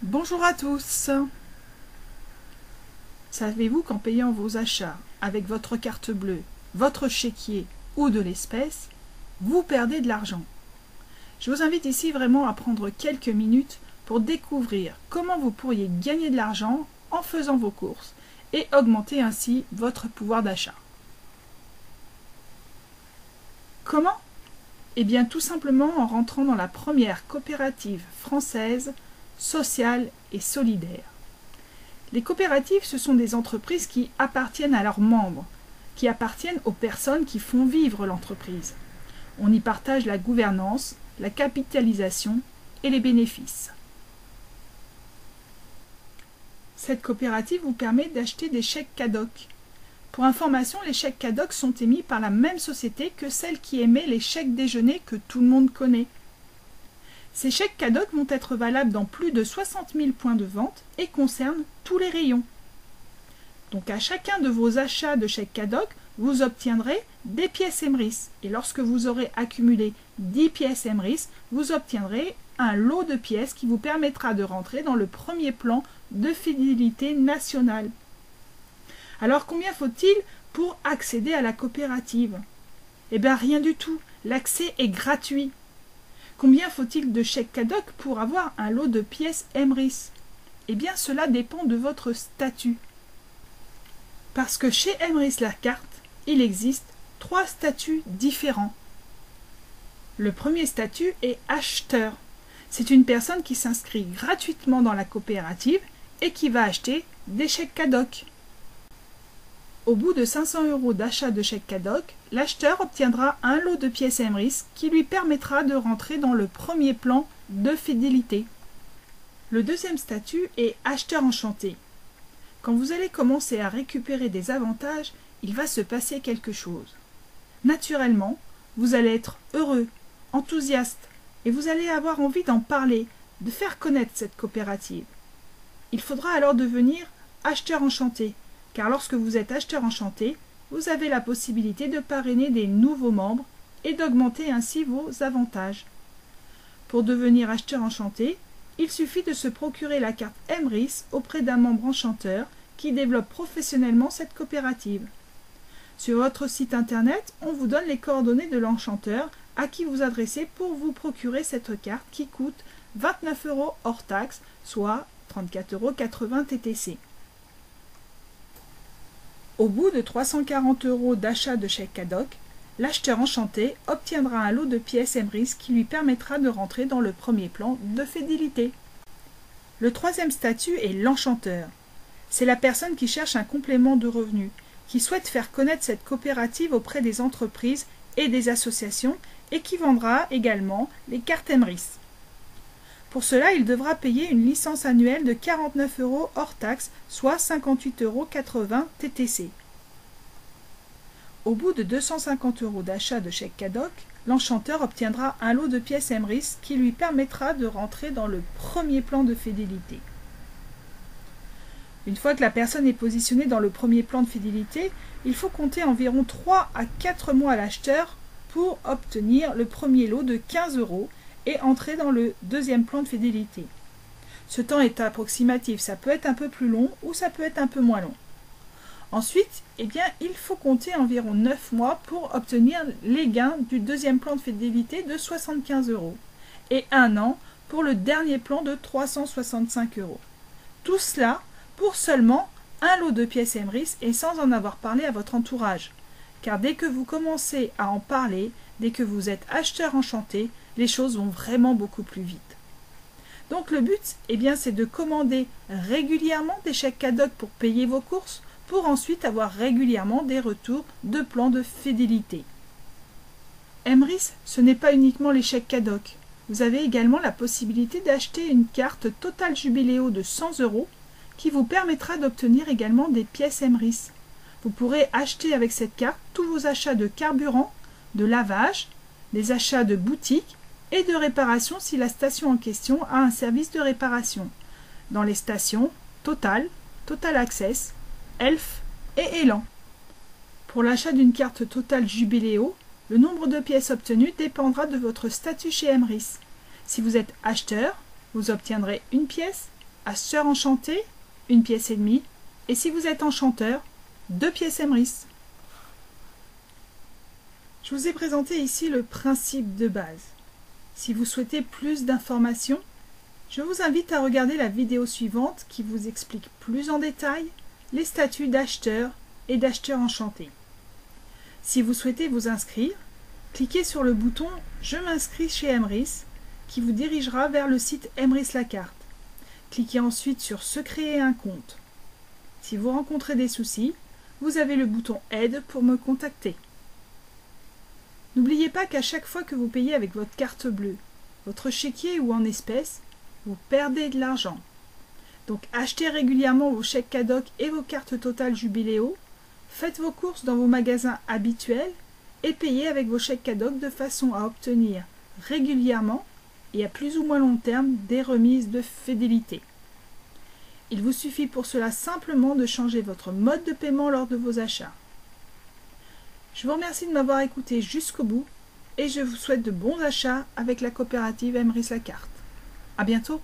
Bonjour à tous. Savez-vous qu'en payant vos achats avec votre carte bleue, votre chéquier ou de l'espèce, vous perdez de l'argent? Je vous invite ici vraiment à prendre quelques minutes pour découvrir comment vous pourriez gagner de l'argent en faisant vos courses et augmenter ainsi votre pouvoir d'achat. Comment? Eh bien tout simplement en rentrant dans la première coopérative française sociale et solidaire. Les coopératives, ce sont des entreprises qui appartiennent à leurs membres, qui appartiennent aux personnes qui font vivre l'entreprise. On y partage la gouvernance, la capitalisation et les bénéfices. Cette coopérative vous permet d'acheter des chèques CADOC. Pour information, les chèques CADOC sont émis par la même société que celle qui émet les chèques déjeuner que tout le monde connaît. Ces chèques CADOC vont être valables dans plus de 60 000 points de vente et concernent tous les rayons. Donc à chacun de vos achats de chèques CADOC, vous obtiendrez des pièces Emrys. Et lorsque vous aurez accumulé 10 pièces Emrys, vous obtiendrez un lot de pièces qui vous permettra de rentrer dans le premier plan de fidélité nationale. Alors combien faut-il pour accéder à la coopérative? Eh bien rien du tout, l'accès est gratuit. Combien faut-il de chèques CADOC pour avoir un lot de pièces Emrys? Eh bien cela dépend de votre statut. Parce que chez Emrys la carte, il existe 3 statuts différents. Le premier statut est acheteur. C'est une personne qui s'inscrit gratuitement dans la coopérative et qui va acheter des chèques CADOC. Au bout de 500 € d'achat de chèques CADOC, l'acheteur obtiendra un lot de pièces Emrys qui lui permettra de rentrer dans le premier plan de fidélité. Le deuxième statut est acheteur enchanté. Quand vous allez commencer à récupérer des avantages, il va se passer quelque chose. Naturellement, vous allez être heureux, enthousiaste, et vous allez avoir envie d'en parler, de faire connaître cette coopérative. Il faudra alors devenir acheteur enchanté, car lorsque vous êtes acheteur enchanté, vous avez la possibilité de parrainer des nouveaux membres et d'augmenter ainsi vos avantages. Pour devenir acheteur enchanté, il suffit de se procurer la carte Emrys auprès d'un membre enchanteur qui développe professionnellement cette coopérative. Sur votre site internet, on vous donne les coordonnées de l'enchanteur à qui vous adressez pour vous procurer cette carte qui coûte 29 € hors taxe, soit 34,80 € TTC. Au bout de 340 € d'achat de chèques CADOC, l'acheteur enchanté obtiendra un lot de pièces Emrys qui lui permettra de rentrer dans le premier plan de fidélité. Le troisième statut est l'enchanteur. C'est la personne qui cherche un complément de revenus, qui souhaite faire connaître cette coopérative auprès des entreprises et des associations et qui vendra également les cartes Emrys. Pour cela, il devra payer une licence annuelle de 49 € hors taxe, soit 58,80 € TTC. Au bout de 250 € d'achat de chèques CADOC, l'enchanteur obtiendra un lot de pièces Emrys qui lui permettra de rentrer dans le premier plan de fidélité. Une fois que la personne est positionnée dans le premier plan de fidélité, il faut compter environ 3 à 4 mois à l'acheteur pour obtenir le premier lot de 15 € et entrer dans le deuxième plan de fidélité. Ce temps est approximatif, ça peut être un peu plus long ou ça peut être un peu moins long. Ensuite, eh bien, il faut compter environ 9 mois pour obtenir les gains du deuxième plan de fidélité de 75 € et 1 an pour le dernier plan de 365 €. Tout cela pour seulement un lot de pièces Emrys et sans en avoir parlé à votre entourage. Car dès que vous commencez à en parler, dès que vous êtes acheteur enchanté, les choses vont vraiment beaucoup plus vite. Donc le but, eh bien, c'est de commander régulièrement des chèques CADOC pour payer vos courses, pour ensuite avoir régulièrement des retours de plans de fidélité. Emrys, ce n'est pas uniquement les chèques CADOC. Vous avez également la possibilité d'acheter une carte Total Jubiléo de 100 € qui vous permettra d'obtenir également des pièces Emrys. Vous pourrez acheter avec cette carte tous vos achats de carburant, de lavage, des achats de boutique et de réparation si la station en question a un service de réparation. Dans les stations Total, Total Access, Elf et Elan. Pour l'achat d'une carte Total Jubiléo, le nombre de pièces obtenues dépendra de votre statut chez Emrys. Si vous êtes acheteur, vous obtiendrez une pièce, Acheteur enchanté, 1 pièce et demie. Et si vous êtes enchanteur, 2 pièces Emrys. Je vous ai présenté ici le principe de base. Si vous souhaitez plus d'informations, je vous invite à regarder la vidéo suivante qui vous explique plus en détail les statuts d'acheteur et d'acheteur enchanté. Si vous souhaitez vous inscrire, cliquez sur le bouton « Je m'inscris chez Emrys » qui vous dirigera vers le site Emrys la carte. Cliquez ensuite sur « Se créer un compte ». Si vous rencontrez des soucis, vous avez le bouton « Aide » pour me contacter. N'oubliez pas qu'à chaque fois que vous payez avec votre carte bleue, votre chéquier ou en espèces, vous perdez de l'argent. Donc achetez régulièrement vos chèques Cadoc et vos cartes Total Jubiléo, faites vos courses dans vos magasins habituels et payez avec vos chèques Cadoc de façon à obtenir régulièrement et à plus ou moins long terme des remises de fidélité. Il vous suffit pour cela simplement de changer votre mode de paiement lors de vos achats. Je vous remercie de m'avoir écouté jusqu'au bout et je vous souhaite de bons achats avec la coopérative Emrys la carte. À bientôt!